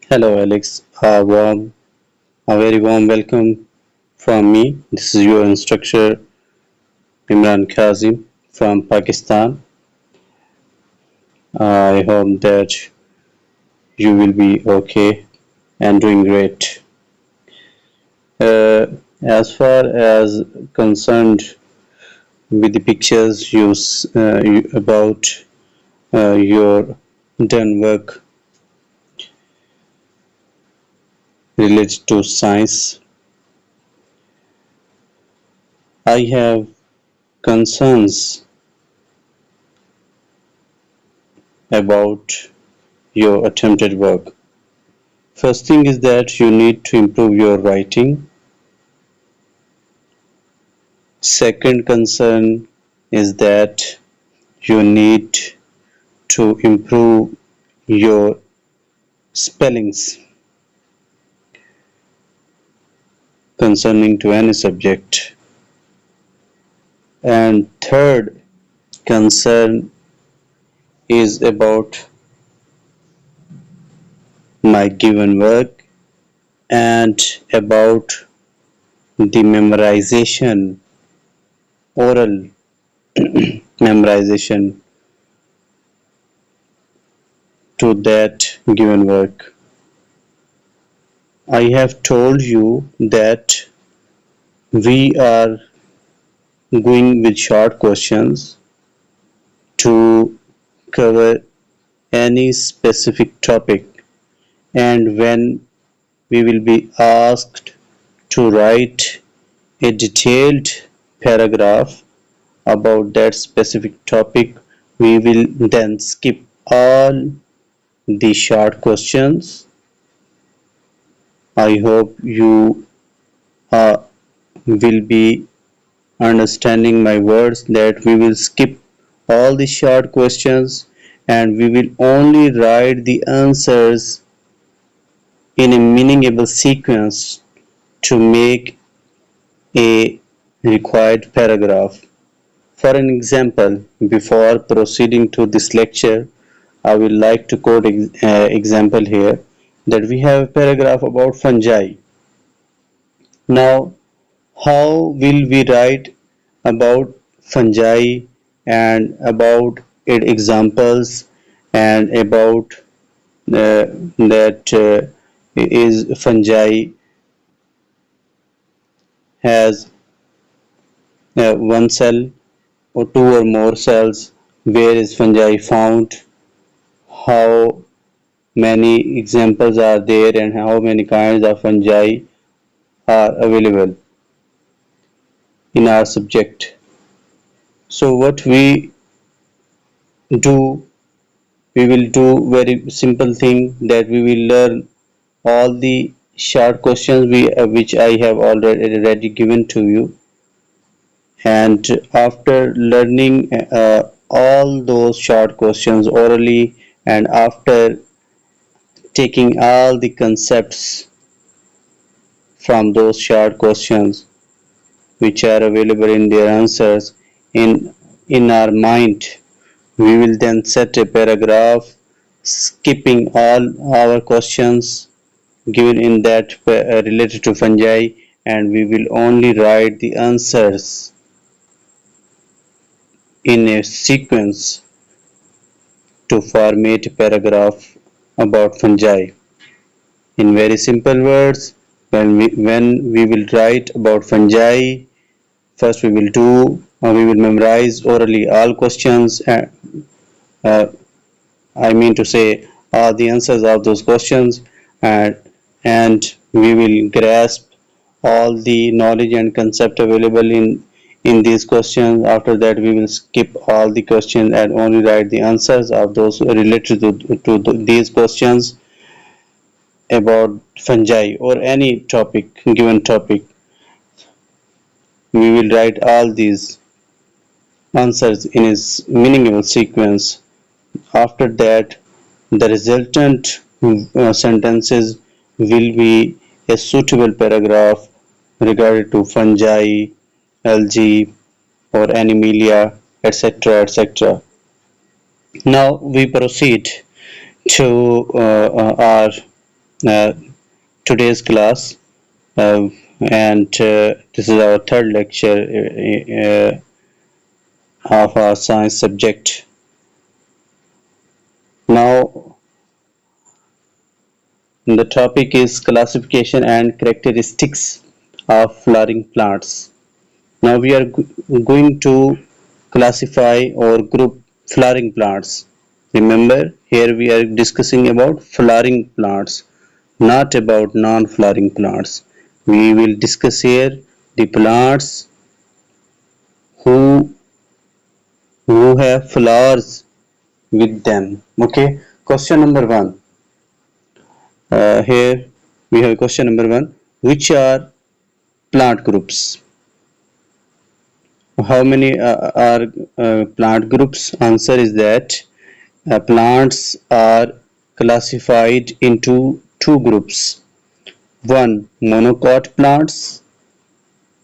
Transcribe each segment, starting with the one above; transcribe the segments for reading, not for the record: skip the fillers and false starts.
Hello, Alex. A very warm welcome from me. This is your instructor Imran Kazim from Pakistan. I hope that you will be okay and doing great. Uh, as far as concerned with the pictures about your done work related to science, I have concerns about your attempted work. First thing is that you need to improve your writing. Second concern is that you need to improve your spellings concerning to any subject. And third concern is about my given work and about the memorization, oral memorization to that given work. I have told you that we are going with short questions to cover any specific topic, and when we will be asked to write a detailed paragraph about that specific topic, we will then skip all the short questions. I hope you will be understanding my words that we will skip all the short questions and we will only write the answers in a meaningful sequence to make a required paragraph. For an example, before proceeding to this lecture, I would like to quote example here that we have a paragraph about fungi. Now, how will we write about fungi and about its examples and about that is fungi has one cell or two or more cells, where is fungi found, how many examples are there and how many kinds of fungi are available in our subject. So what do we will do very simple thing that we will learn all the short questions which I have already given to you, and after learning all those short questions orally and after taking all the concepts from those short questions which are available in their answers in our mind, we will then set a paragraph skipping all our questions given in that related to fungi, and we will only write the answers in a sequence to formate a paragraph about fungi. In very simple words, when we will write about fungi, first we will memorize orally all questions. Uh, I mean to say all the answers of those questions, and we will grasp all the knowledge and concept available in these questions. After that, we will skip all the questions and only write the answers of those related to these questions about fungi or any topic, given topic. We will write all these answers in its meaningful sequence. After that, the resultant sentences will be a suitable paragraph regarding to fungi, algae, or animalia, etc. etc. Now we proceed to our uh, today's class, and this is our third lecture of our science subject. Now, the topic is classification and characteristics of flowering plants. Now, we are going to classify or group flowering plants. Remember, here we are discussing about flowering plants, not about non-flowering plants. We will discuss here the plants who have flowers with them. Okay. Question number one. Here we have question number one. Which are plant groups? How many are plant groups? Answer is that plants are classified into two groups. One, monocot plants.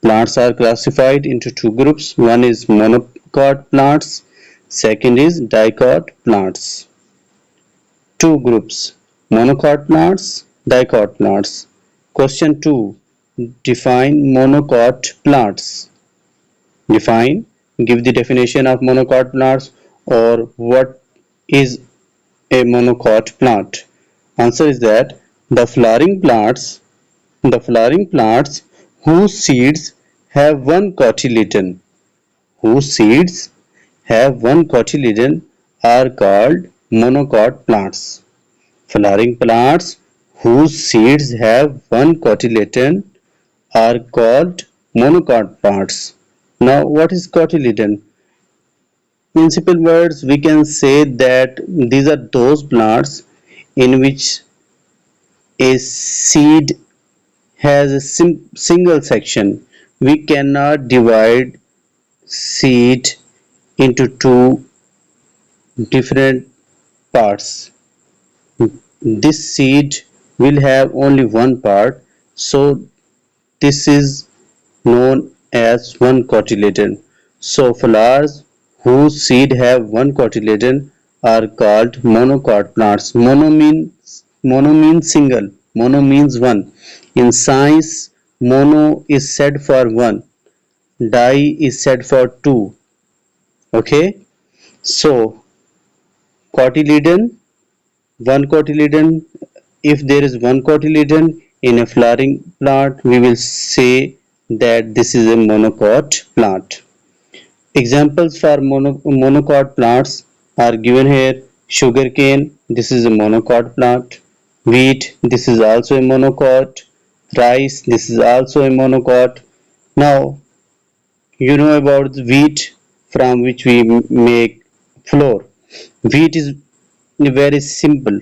Plants are classified into two groups. One is monocot plants. Second is dicot plants. Two groups: monocot plants, dicot plants. Question 2. Define monocot plants. Define, give the definition of monocot plants, or what is a monocot plant. Answer is that the flowering plants, the flowering plants whose seeds have one cotyledon, whose seeds have one cotyledon are called monocot plants. Flowering plants whose seeds have one cotyledon are called monocot plants. Now, what is cotyledon? In simple words, we can say that these are those plants in which a seed has a single section. We cannot divide seed into two different parts. This seed will have only one part, so this is known as one cotyledon. So flowers whose seed have one cotyledon are called monocot plants. Mono means single. Mono means one. In science, mono is said for one. Di is said for two. Okay. So cotyledon, one cotyledon. If there is one cotyledon in a flowering plant, we will say that this is a monocot plant. Examples for monocot plants are given here. Sugarcane, this is a monocot plant. Wheat, this is also a monocot. Rice, this is also a monocot. Now, you know about the wheat from which we make flour. Wheat is very simple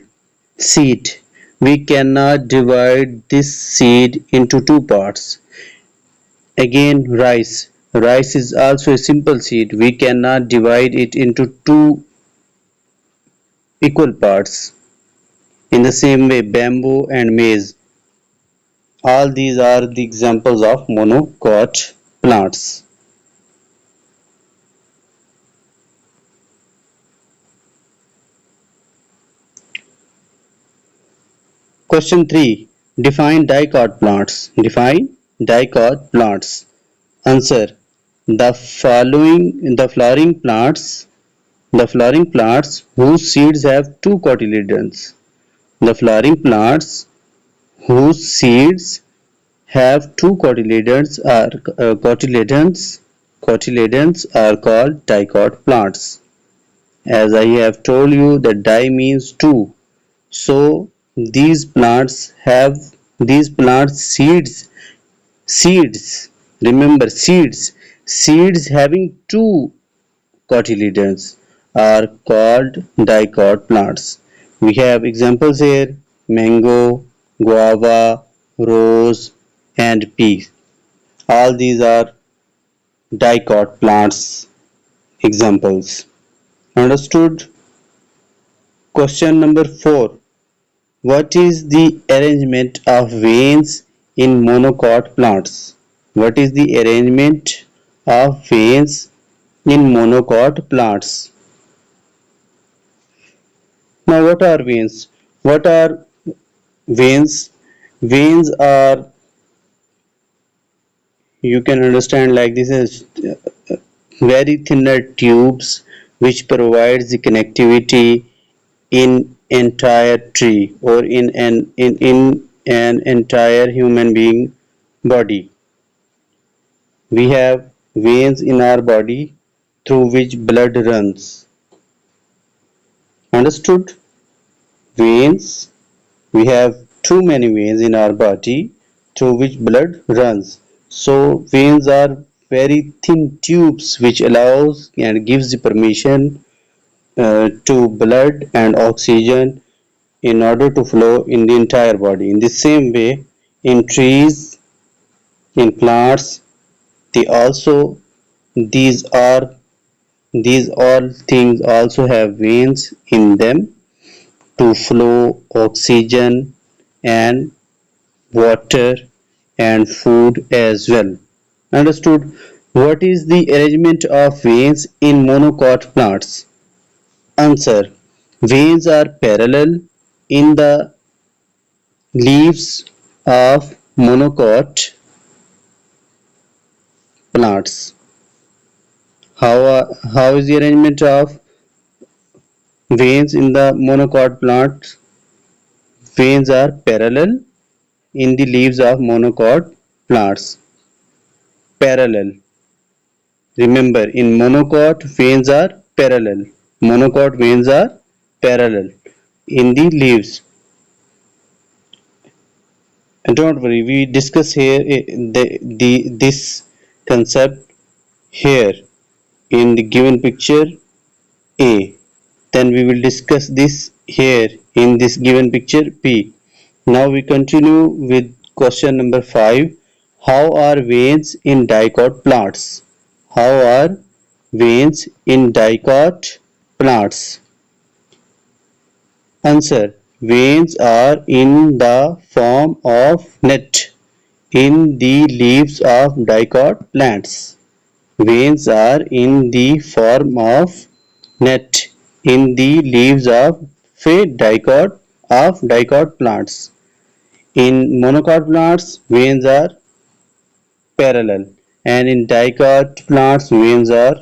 seed. We cannot divide this seed into two parts. Again, rice. Rice is also a simple seed. We cannot divide it into two equal parts. In the same way, bamboo and maize. All these are the examples of monocot plants. Question 3. Define dicot plants. Define dicot plants. Answer. The flowering plants whose seeds have two cotyledons. The flowering plants whose seeds have two cotyledons are called dicot plants. As I have told you, that di means two. So these plants seeds, remember seeds having two cotyledons are called dicot plants. We have examples here: mango, guava, rose, and peas. All these are dicot plants examples. Understood? Question number 4. What is the arrangement of veins in monocot plants? What is the arrangement of veins in monocot plants? Now what are veins? What are veins? Veins are, you can understand like this, as very thinner tubes which provides the connectivity in entire tree or in an entire human being body. We have veins in our body through which blood runs. Understood? Veins. We have too many veins in our body through which blood runs. So veins are very thin tubes which allows and gives the permission to blood and oxygen in order to flow in the entire body. In the same way, in trees, in plants, they also, these are these all things also have veins in them to flow oxygen and water and food as well. Understood? What is the arrangement of veins in monocot plants? Answer. Veins are parallel in the leaves of monocot plants. How is the arrangement of veins in the monocot plants? Veins are parallel in the leaves of monocot plants. Parallel. Remember, in monocot veins are parallel. Monocot veins are parallel in the leaves. And don't worry, we discuss here this concept here in the given picture A. Then we will discuss this here in this given picture P. Now we continue with question number 5. How are veins in dicot plants? How are veins in dicot plants? Answer. Veins are in the form of net in the leaves of dicot plants. Veins are in the form of net in the leaves of dicot plants. In monocot plants, veins are parallel, and in dicot plants, veins are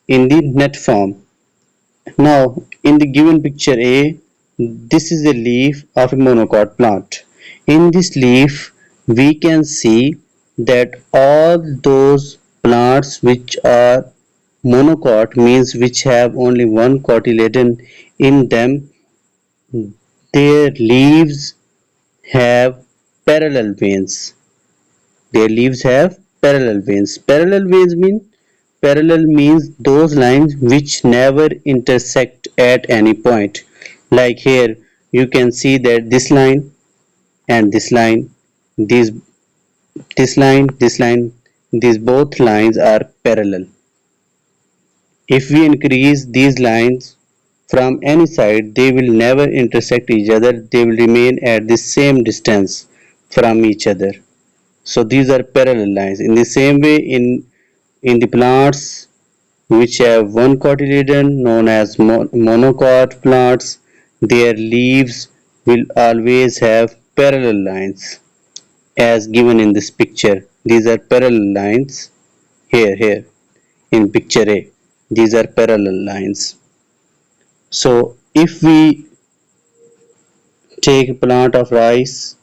in the net form. Now, in the given picture A, this is a leaf of a monocot plant. In this leaf, we can see that all those plants which are monocot, means which have only one cotyledon in them, their leaves have parallel veins. Their leaves have parallel veins. Parallel means those lines which never intersect at any point. Like here, you can see that this line and this line, these this line, these both lines are parallel. If we increase these lines from any side, they will never intersect each other. They will remain at the same distance from each other. So these are parallel lines. In the same way, in the plants which have one cotyledon known as monocot plants, their leaves will always have parallel lines as given in this picture. These are parallel lines here in picture A. These are parallel lines. So if we take a plant of rice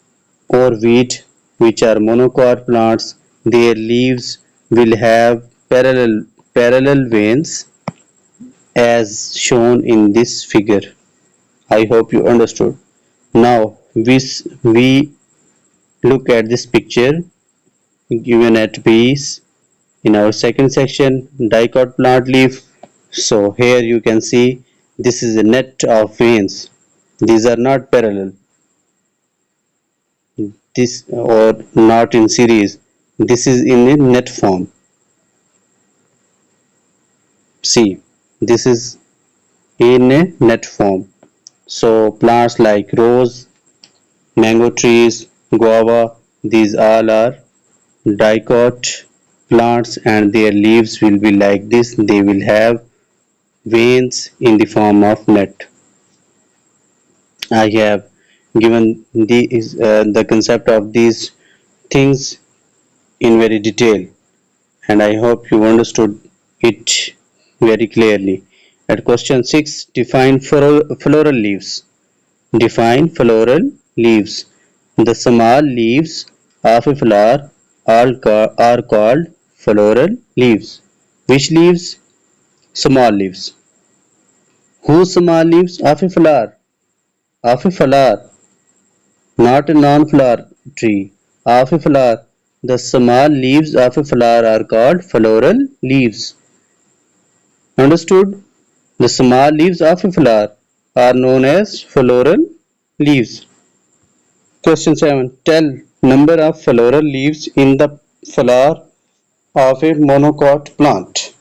or wheat which are monocot plants, their leaves will have parallel veins as shown in this figure. I hope you understood. Now we look at this picture given at piece in our second section, dicot plant leaf. So here you can see this is a net of veins. These are not parallel, this or not in series. This is in a net form. See, this is in a net form. So plants like rose, mango trees, guava, these all are dicot plants and their leaves will be like this. They will have veins in the form of net. I have given the concept of these things in very detail, and I hope you understood it very clearly. At question 6, define floral leaves. Define floral leaves. The small leaves of a flower are called floral leaves. Which leaves? Small leaves. Whose small leaves? Of a flower. Of a flower, not a non-flower tree. Of a flower. The small leaves of a flower are called floral leaves. Understood? The small leaves of a flower are known as floral leaves. Question 7. Tell number of floral leaves in the flower of a monocot plant.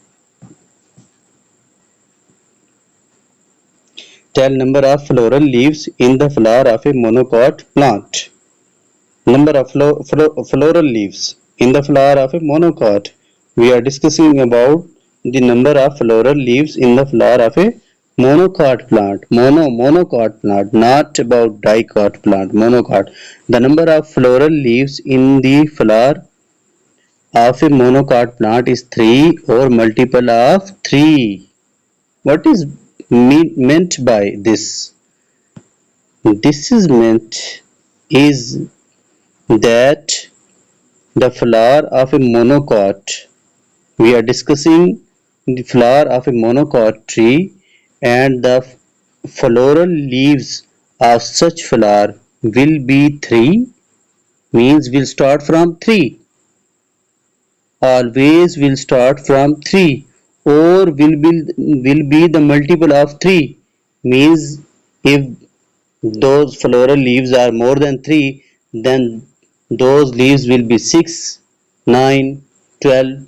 Tell number of floral leaves in the flower of a monocot plant. Number of floral leaves in the flower of a monocot. We are discussing about the number of floral leaves in the flower of a monocot plant. Monocot plant, not about dicot plant. Monocot. The number of floral leaves in the flower of a monocot plant is 3 or multiple of 3. What is meant by this? This is meant is that the flower of a monocot, we are discussing the flower of a monocot tree, and the floral leaves of such flower will be 3, means will start from 3, always will start from 3, or will be the multiple of 3, means if those floral leaves are more than 3, then those leaves will be 6, 9, 12,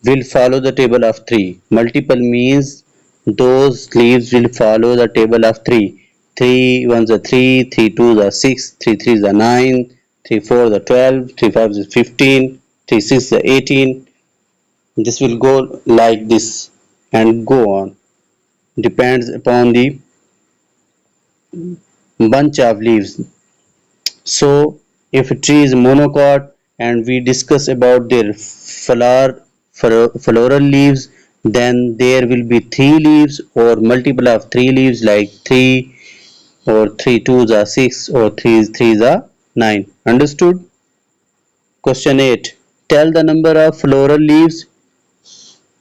will follow the table of 3. Multiple means those leaves will follow the table of 3. 3 ones are 3, 3 twos are 6, 3 threes are 9, 3 fours are 12, 3 fives is 15, 3 sixes are 18. This will go like this and go on. Depends upon the bunch of leaves. So if a tree is monocot and we discuss about their floral leaves, then there will be 3 leaves or multiple of 3 leaves, like 3, or 3 twos are 6, or 3 threes are 9. Understood? Question 8. Tell the number of floral leaves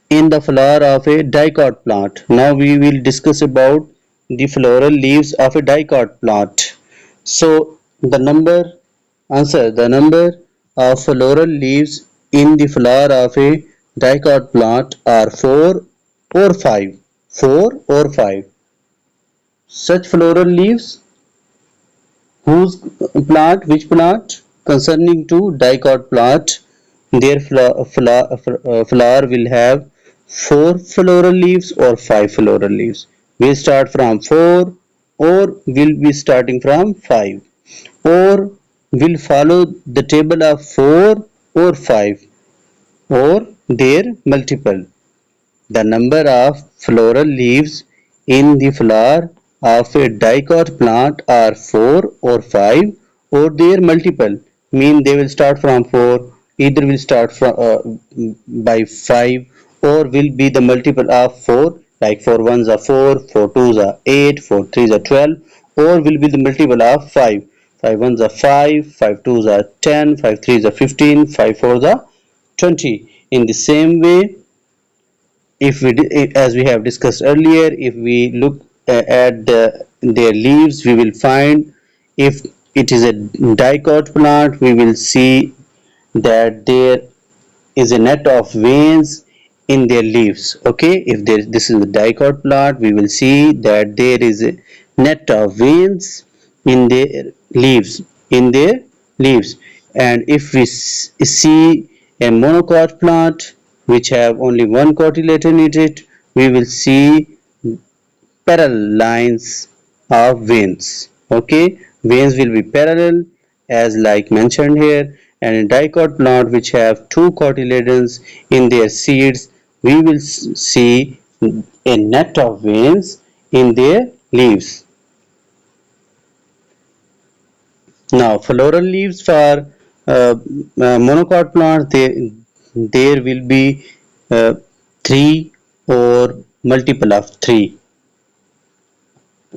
in the flower of a dicot plant. Now we will discuss about the floral leaves of a dicot plant. So the number of floral leaves in the flower of a dicot plant are 4 or 5. 4 or 5. Such floral leaves, whose plant, which plant? Concerning to dicot plant, their flower will have 4 floral leaves or 5 floral leaves. Will start from 4 or will be starting from 5, or will follow the table of 4 or 5, or their multiple. The number of floral leaves in the flower of a dicot plant are 4 or 5, or their multiple, mean they will start from 4, either will start from by 5, or will be the multiple of 4, like 4 ones are 4, 4 twos are 8, 4 threes are 12, or will be the multiple of 5. 5 ones are 5, 5 twos are 10, 5 threes are 15, 5 fours are 20. In the same way, if we as we have discussed earlier, if we look at their leaves, we will find, if it is a dicot plant, we will see that there is a net of veins in their leaves. Okay, if this is a dicot plant, we will see that there is a net of veins in their leaves, in their leaves. And if we see a monocot plant which have only one cotyledon in it, we will see parallel lines of veins. Okay, veins will be parallel as like mentioned here. And in dicot plant which have two cotyledons in their seeds, we will see a net of veins in their leaves. Now, floral leaves for monocot plants, there will be uh, three or multiple of three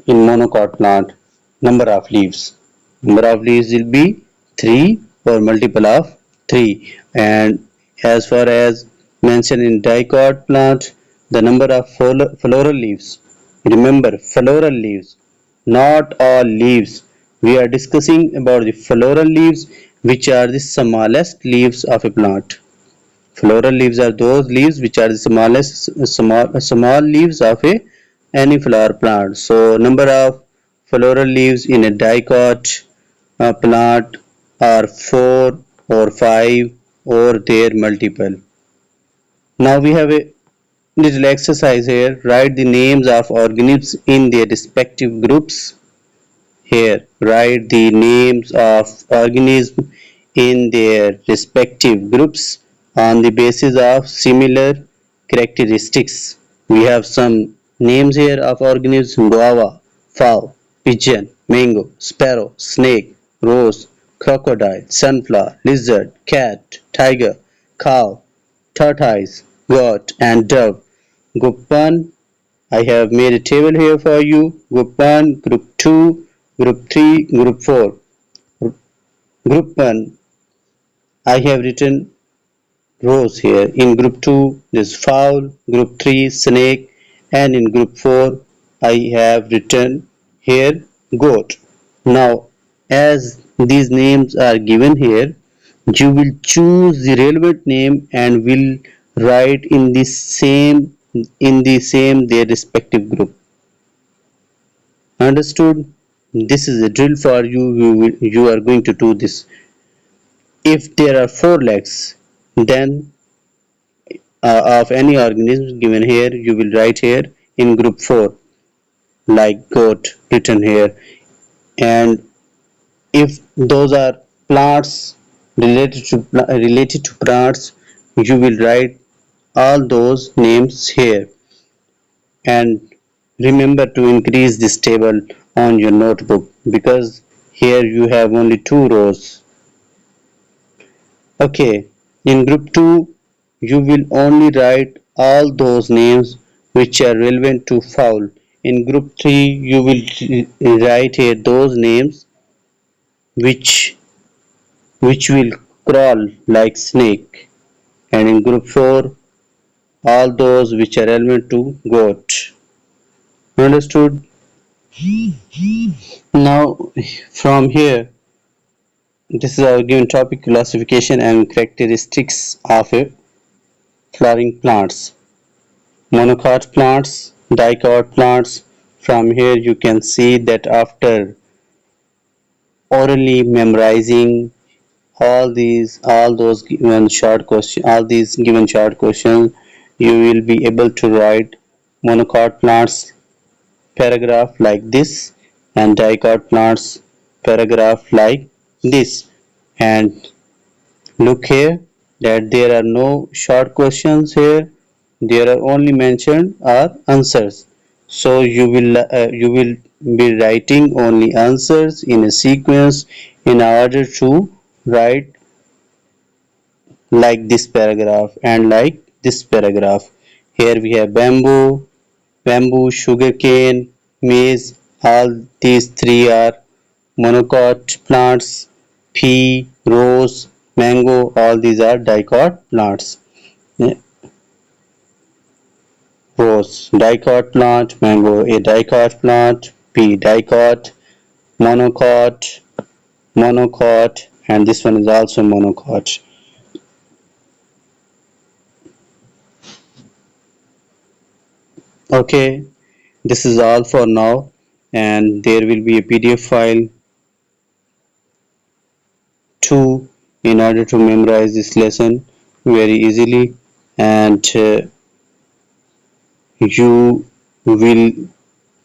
in monocot plant. Number of leaves. Number of leaves will be three or multiple of three. And as far as mentioned in dicot plant, the number of floral leaves. Remember, floral leaves, not all leaves. We are discussing about the floral leaves, which are the smallest leaves of a plant. Floral leaves are those leaves which are the small leaves of a any flower plant. So number of floral leaves in a dicot plant are four or five or their multiple. Now we have a little exercise here. Write the names of organisms in their respective groups. Here, write the names of organisms in their respective groups on the basis of similar characteristics. We have some names here of organisms: guava, fowl, pigeon, mango, sparrow, snake, rose, crocodile, sunflower, lizard, cat, tiger, cow, tortoise, goat, and dove. Guppan, I have made a table here for you. Group 1, Group 2, Group 3, Group 4. Group 1, I have written rows here. In Group 2, there's fowl. Group 3, snake. And in Group 4, I have written here goat. Now, as these names are given here, you will choose the relevant name and will write in the same their respective group. Understood? This is a drill for you. You are going to do this. If there are four legs, then of any organism given here, you will write here in group 4, like goat written here. And if those are plants related to plants, you will write all those names here. And remember to increase this table on your notebook, because here you have only two rows. Okay, in group 2 you will only write all those names which are relevant to fowl. In group 3 you will write here those names which will crawl like snake, and in group 4 all those which are relevant to goat. Understood? Now from here, this is our given topic: classification and characteristics of a flowering plants. Monocot plants, dicot plants. From here you can see that after orally memorizing all these given short questions, you will be able to write monocot plants paragraph like this and dicot plants paragraph like this. And look here that there are no short questions here. There are only mentioned are answers. So you will be writing only answers in a sequence in order to write like this paragraph and like this paragraph. Here we have bamboo, sugarcane, maize. All these three are monocot plants. Pea, rose, mango, all these are dicot plants. Rose, dicot plant; mango, a dicot plant; pea, dicot; monocot, monocot, and this one is also monocot. Okay, this is all for now, and there will be a PDF file too in order to memorize this lesson very easily. And you will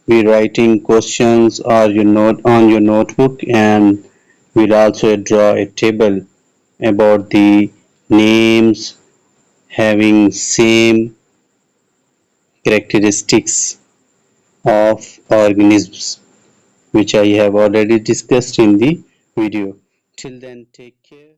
be writing questions or your note on your notebook, and we'll also draw a table about the names having same characteristics of organisms, which I have already discussed in the video. Till then, take care.